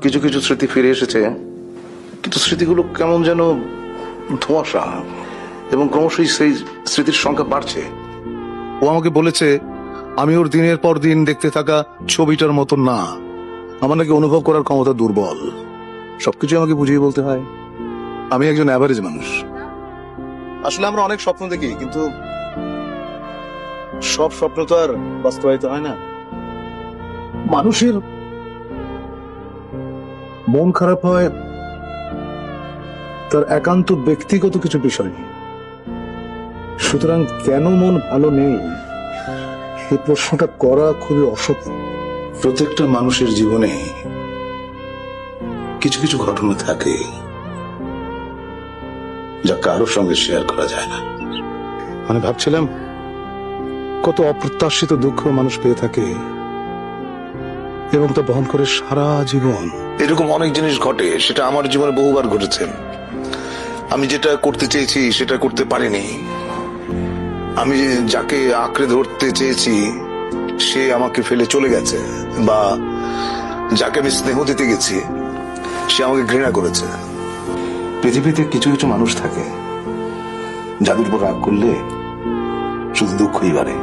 কিছু কিছু স্মৃতি ফিরে এসেছে, কিন্তু স্মৃতিগুলো কেমন যেন ধোঁয়াশা, এবং ক্রমশই সেই স্মৃতির সংখ্যা বাড়ছে। ও আমাকে বলেছে আমি ওর দিনের পর দিন দেখতে থাকা ছবিটার মতো না, আমার নাকি অনুভব করার ক্ষমতা দুর্বল। সবকিছু আমাকে বুঝিয়ে বলতে হয় আমি একজন অ্যাভারেজ মানুষ। আসলে আমরা অনেক স্বপ্ন দেখি, কিন্তু সব স্বপ্ন তো আর বাস্তবায়িত হয় না। মানুষের মন খারাপ হয় তার একান্ত ব্যক্তিগত কিছু বিষয় নিয়ে। সুতরাং কেন মন ভালো নেই এই প্রশ্নটা করা খুবই অসৎ। প্রত্যেকটা মানুষের জীবনে কিছু কিছু ঘটনা থাকে যা কারোর সঙ্গে শেয়ার করা যায় না। মানে ভাবছিলাম কত অপ্রত্যাশিত দুঃখ মানুষ পেয়ে থাকে এবং তা বহন করে সারা জীবন। এরকম অনেক জিনিস ঘটে, সেটা আমার জীবনে বহুবার ঘটেছে। আমি যেটা করতে চেয়েছি সেটা করতে পারিনি। আমি যাকে আঁকড়ে ধরতে চেয়েছি সে আমাকে ফেলে চলে গেছে, বা যাকে আমি স্নেহ দিতে গেছি সে আমাকে ঘৃণা করেছে। পৃথিবীতে কিছু কিছু মানুষ থাকে যাদের উপর রাগ করলে শুধু দুঃখই বাড়ে।